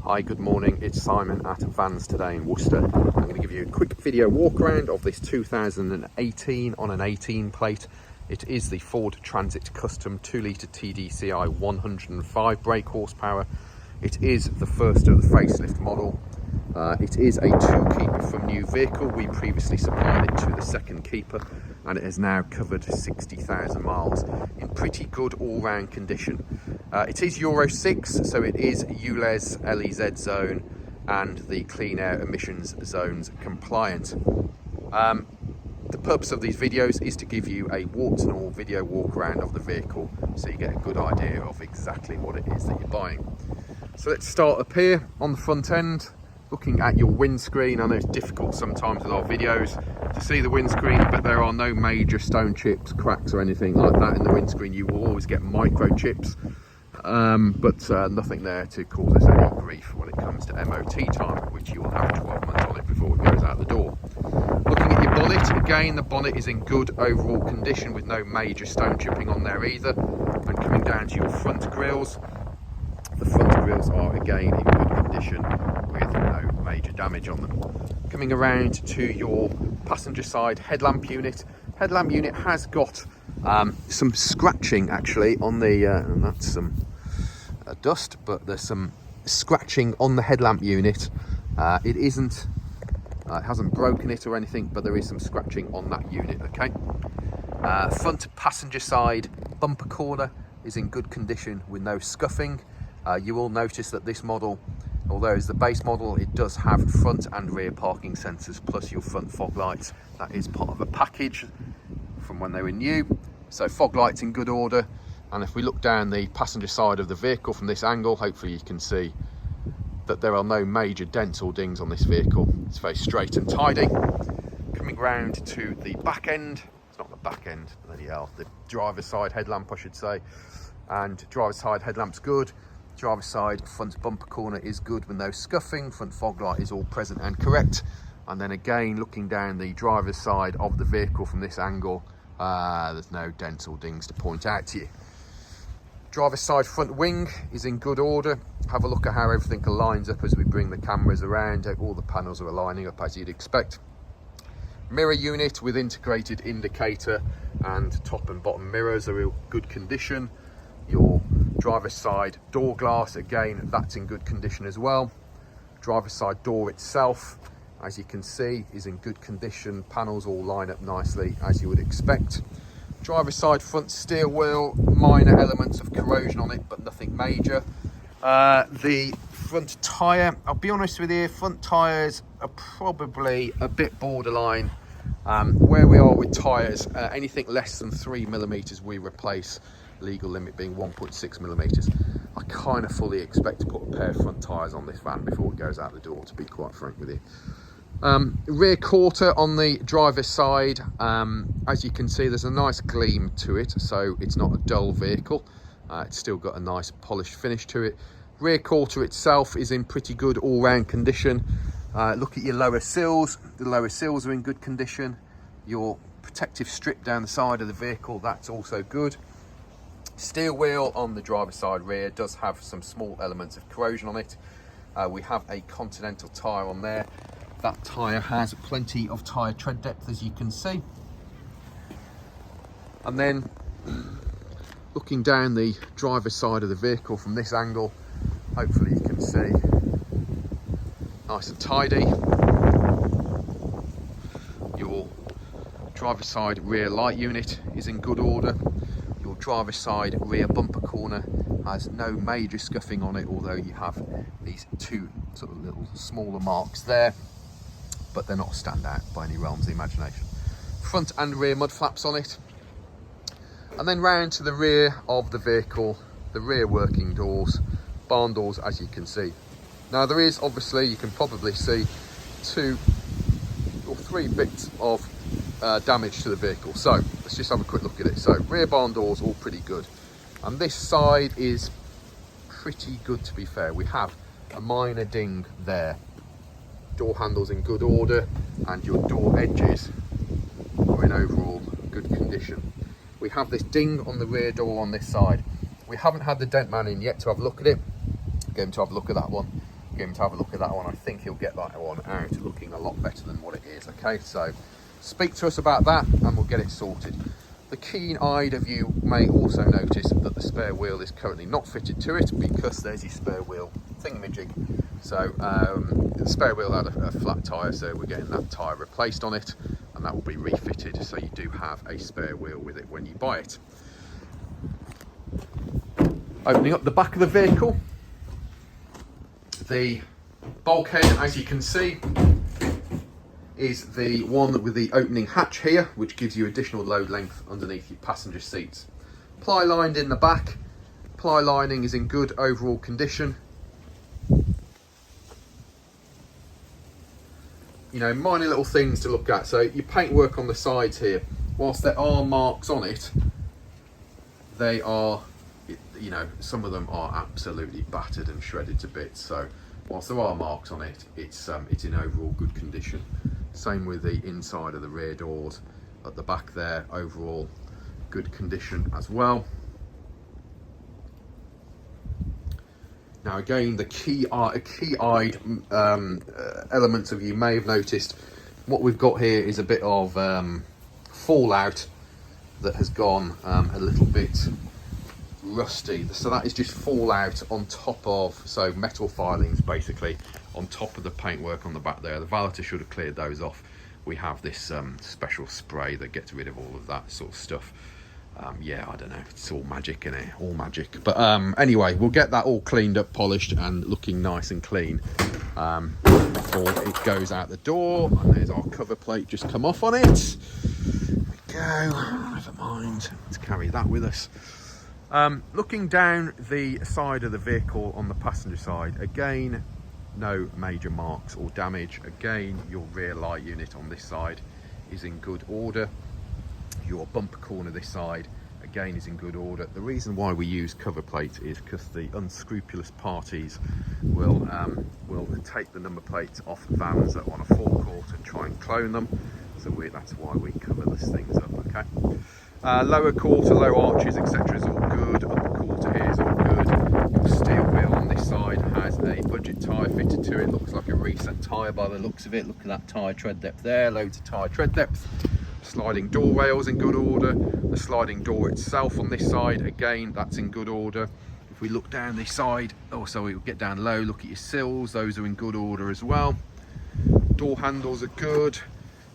Hi, good morning. It's Simon at Vans Today in Worcester. I'm going to give you a quick video walk around of this 2018 on an 18 plate. It is the Ford Transit Custom 2-litre TDCi 105 brake horsepower. It is the first of the facelift model. It is a two keeper from new vehicle. We previously supplied it to the second keeper and it has now covered 60,000 miles in pretty good all-round condition. It is Euro 6, so it is ULEZ, LEZ zone and the Clean Air Emissions Zones compliant. The purpose of these videos is to give you a warts and all video walk around of the vehicle so you get a good idea of exactly what it is that you're buying. So let's start up here on the front end, looking at your windscreen. I know it's difficult sometimes with our videos to see the windscreen, but there are no major stone chips, cracks or anything like that in the windscreen. You will always get microchips, but nothing there to cause us any grief when it comes to MOT time, which you will have 12 months on it before it goes out the door. Looking at your bonnet, again the bonnet is in good overall condition with no major stone chipping on there either. And coming down to your front grills, the front grills are again in good condition with no major damage on them. Coming around to your passenger side headlamp unit. Headlamp unit has got some scratching actually on the, and that's some dust, but there's some scratching on the headlamp unit. It isn't, it hasn't broken it or anything, but there is some scratching on that unit, okay? Front passenger side bumper corner is in good condition with no scuffing. You will notice that this model, although it's the base model, it does have front and rear parking sensors plus your front fog lights. That is part of a package from when they were new. So fog lights in good order. And if we look down the passenger side of the vehicle from this angle, hopefully you can see that there are no major dents or dings on this vehicle. It's very straight and tidy. Coming round to the back end, it's not the back end, bloody hell, the driver's side headlamp I should say. And driver's side headlamp's good. Driver's side front bumper corner is good with no scuffing. Front fog light is all present and correct. And then again, looking down the driver's side of the vehicle from this angle, there's no dents or dings to point out to you. Driver's side front wing is in good order. Have a look at how everything lines up as we bring the cameras around. All the panels are lining up as you'd expect. Mirror unit with integrated indicator and top and bottom mirrors are in good condition. Your driver's side door glass, again, that's in good condition as well. Driver's side door itself, as you can see, is in good condition. Panels all line up nicely as you would expect. Driver's side front steer wheel, minor elements of corrosion on it, but nothing major. The front tyre, I'll be honest with you, front tyres are probably a bit borderline. Where we are with tyres, anything less than 3mm we replace, legal limit being 1.6mm. I kind of fully expect to put a pair of front tyres on this van before it goes out the door, to be quite frank with you. Rear quarter on the driver's side, as you can see there's a nice gleam to it, so it's not a dull vehicle. It's still got a nice polished finish to it. Rear quarter itself is in pretty good all-round condition. Look at your lower sills. The lower sills are in good condition. Your protective strip down the side of the vehicle, that's also good. Steer wheel on the driver's side rear does have some small elements of corrosion on it. We have a Continental tyre on there. That tyre has plenty of tyre tread depth, as you can see. And then looking down the driver's side of the vehicle from this angle, hopefully you can see, nice and tidy. Your driver's side rear light unit is in good order. Your driver's side rear bumper corner has no major scuffing on it, although you have these two sort of little smaller marks there, but they're not a standout by any realms of the imagination. Front and rear mud flaps on it. And then round to the rear of the vehicle, the rear working doors, barn doors, as you can see. Now there is obviously, you can probably see 2 or 3 bits of damage to the vehicle. So let's just have a quick look at it. So rear barn doors all pretty good. And this side is pretty good, to be fair. We have a minor ding there. Door handles in good order and your door edges are in overall good condition. We have this ding on the rear door on this side. We haven't had the dent man in yet to have a look at it. Going to have a look at that one. get him to have a look at that one. I think he'll get that one out looking a lot better than what it is. Okay, so speak to us about that and we'll get it sorted. The keen-eyed of you may also notice that the spare wheel is currently not fitted to it because there's your spare wheel thingamajig. So the spare wheel had a flat tyre, so we're getting that tyre replaced on it, and that will be refitted, so you do have a spare wheel with it when you buy it. Opening up the back of the vehicle, the bulkhead, as you can see, is the one with the opening hatch here, which gives you additional load length underneath your passenger seats. Ply lined in the back. Ply lining is in good overall condition. You know, minor little things to look at. So your paintwork on the sides here, whilst there are marks on it, they are, you know, some of them are absolutely battered and shredded to bits. So whilst there are marks on it, it's in overall good condition. Same with the inside of the rear doors at the back there, overall good condition as well. Now again, the key-eyed elements of you may have noticed what we've got here is a bit of fallout that has gone a little bit rusty. So that is just fallout on top of, so metal filings basically on top of the paintwork on the back there. The valeter should have cleared those off. We have this special spray that gets rid of all of that sort of stuff. Yeah, I don't know, it's all magic, isn't it? All magic. But anyway, we'll get that all cleaned up, polished and looking nice and clean before it goes out the door. And there's our cover plate just come off on it. There we go, never mind, let's carry that with us. Looking down the side of the vehicle on the passenger side, again, no major marks or damage. Again, your rear light unit on this side is in good order. Your bumper corner this side, again, is in good order. The reason why we use cover plate is because the unscrupulous parties will take the number plates off vans that are on a forecourt and try and clone them. So that's why we cover these things up, okay? Lower quarter, low arches, etc. is all good. Upper quarter here is all good. Your steel wheel on this side has a budget tyre fitted to it. Looks like a recent tyre by the looks of it. Look at that tyre tread depth there, loads of tyre tread depth. Sliding door rails in good order. The sliding door itself on this side, again, that's in good order. If we look down this side, so we get down low, look at your sills, those are in good order as well. Door handles are good.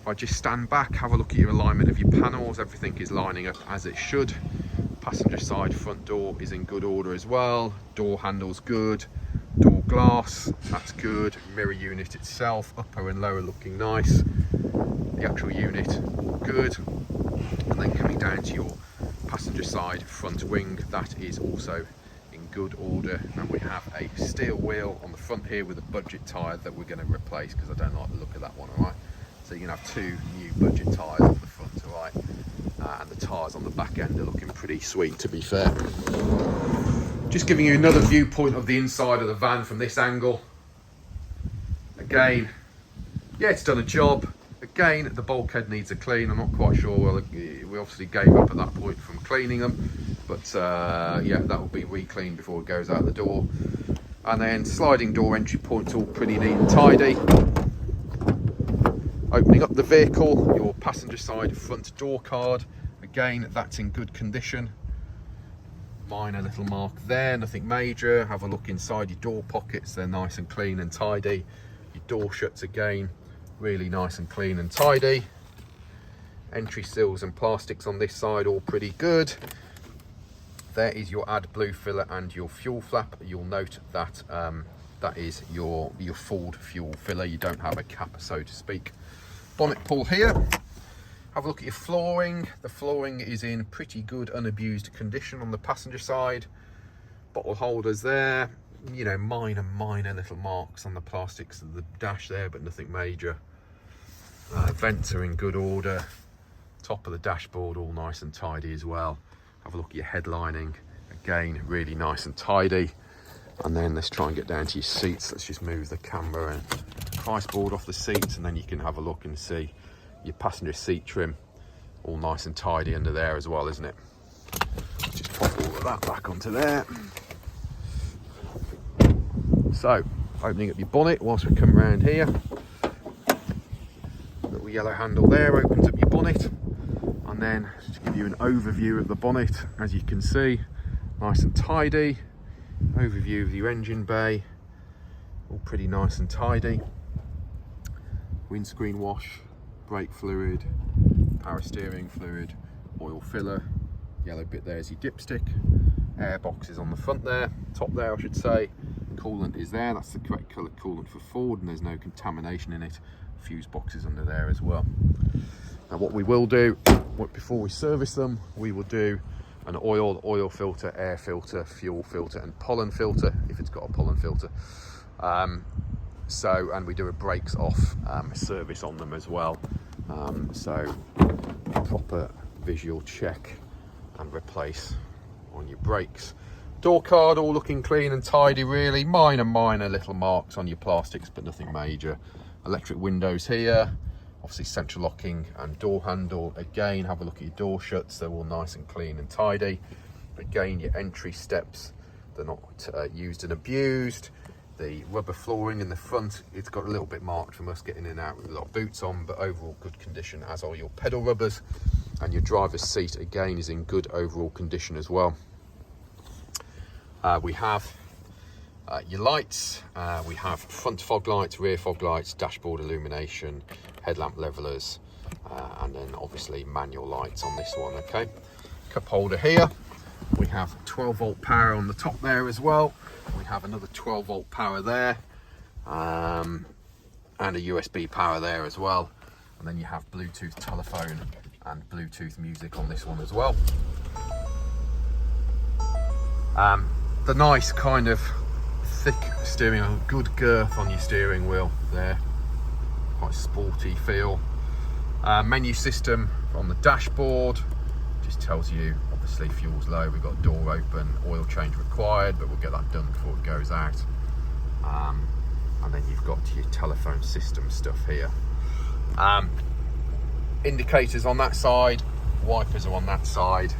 If I just stand back, have a look at your alignment of your panels, everything is lining up as it should. Passenger side front door is in good order as well. Door handles good. Door glass, that's good. Mirror unit itself, upper and lower looking nice. The actual unit, all good. And then coming down to your passenger side front wing, that is also in good order. And we have a steel wheel on the front here with a budget tyre that we're going to replace because I don't like the look of that one, all right? So you're going to have two new budget tyres on the front, all right? And the tyres on the back end are looking pretty sweet, to be fair. Just giving you another viewpoint of the inside of the van from this angle. Again, yeah, it's done a job. Again, the bulkhead needs a clean. I'm not quite sure. Well, we obviously gave up at that point from cleaning them, but yeah, that will be re-cleaned before it goes out the door. And then sliding door entry points all pretty neat and tidy. Opening up the vehicle, your passenger side front door card. Again, that's in good condition. Minor little mark there, nothing major. Have a look inside your door pockets. They're nice and clean and tidy. Your door shuts, again, really nice and clean and tidy. Entry sills and plastics on this side, all pretty good. There is your AdBlue filler and your fuel flap. You'll note that that is your Ford fuel filler. You don't have a cap, so to speak. Bonnet pull here. Have a look at your flooring. The flooring is in pretty good unabused condition on the passenger side. Bottle holders there. You know, minor little marks on the plastics of the dash there, but nothing major. Vents are in good order. Top of the dashboard all nice and tidy as well. Have a look at your headlining. Again, really nice and tidy. And then let's try and get down to your seats. Let's just move the camera and price board off the seats, and then you can have a look and see your passenger seat trim. All nice and tidy under there as well, isn't it? Let's just pop all of that back onto there. So, Opening up your bonnet whilst we come around here. Little yellow handle there opens up your bonnet, and then just to give you an overview of the bonnet, as you can see, nice and tidy. Overview of your engine bay, all pretty nice and tidy. Windscreen wash, brake fluid, power steering fluid, oil filler, yellow bit there is your dipstick, air boxes on the front there, top there I should say, coolant is there, that's the correct colour coolant for Ford, and there's no contamination in it. Fuse boxes under there as well. Now what we will do, before we service them, we will do an oil filter, air filter, fuel filter and pollen filter, if it's got a pollen filter. And we do a brakes off service on them as well. So proper visual check and replace on your brakes. Door card all looking clean and tidy really. Minor little marks on your plastics, but nothing major. Electric windows here. Obviously central locking and door handle. Again, have a look at your door shuts. They're all nice and clean and tidy. Again, your entry steps, they're not used and abused. The rubber flooring in the front, it's got a little bit marked from us getting in and out with a lot of boots on, but overall good condition, as are your pedal rubbers. And your driver's seat, again, is in good overall condition as well. We have your lights, we have front fog lights, rear fog lights, dashboard illumination, headlamp levelers, and then obviously manual lights on this one, okay? Cup holder here. We have 12 volt power on the top there as well. We have another 12 volt power there, and a USB power there as well. And then you have Bluetooth telephone and Bluetooth music on this one as well. The nice kind of thick steering wheel, good girth on your steering wheel there, quite sporty feel. Menu system on the dashboard, just tells you obviously fuel's low, we've got door open, oil change required, but we'll get that done before it goes out. And then you've got your telephone system stuff here. Indicators on that side, wipers are on that side.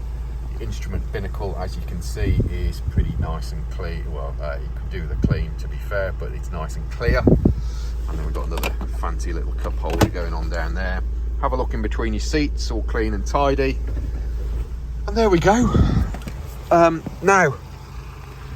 The instrument binnacle, as you can see, is pretty nice and clean. Well, you could do the clean to be fair, but it's nice and clear. And then we've got another fancy little cup holder going on down there. Have a look in between your seats, all clean and tidy. And there we go. Now,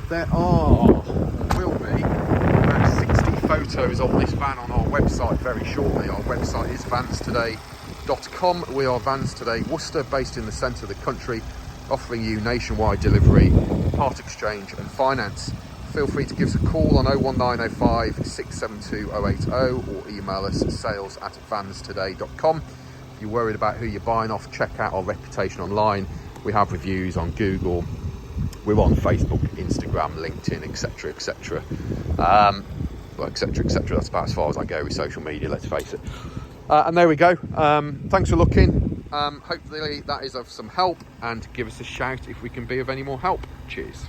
there will be about 60 photos of this van on our website very shortly. Our website is vanstoday.com. We are Vans Today Worcester, based in the centre of the country, offering you nationwide delivery, part exchange and finance. Feel free to give us a call on 01905 672 080 or email us at sales@vanstoday.com. If you're worried about who you're buying off, check out our reputation online. We have reviews on Google, we're on Facebook, Instagram, LinkedIn, etc, etc. That's about as far as I go with social media, let's face it. And there we go. Thanks for looking. Hopefully that is of some help, and give us a shout if we can be of any more help. Cheers.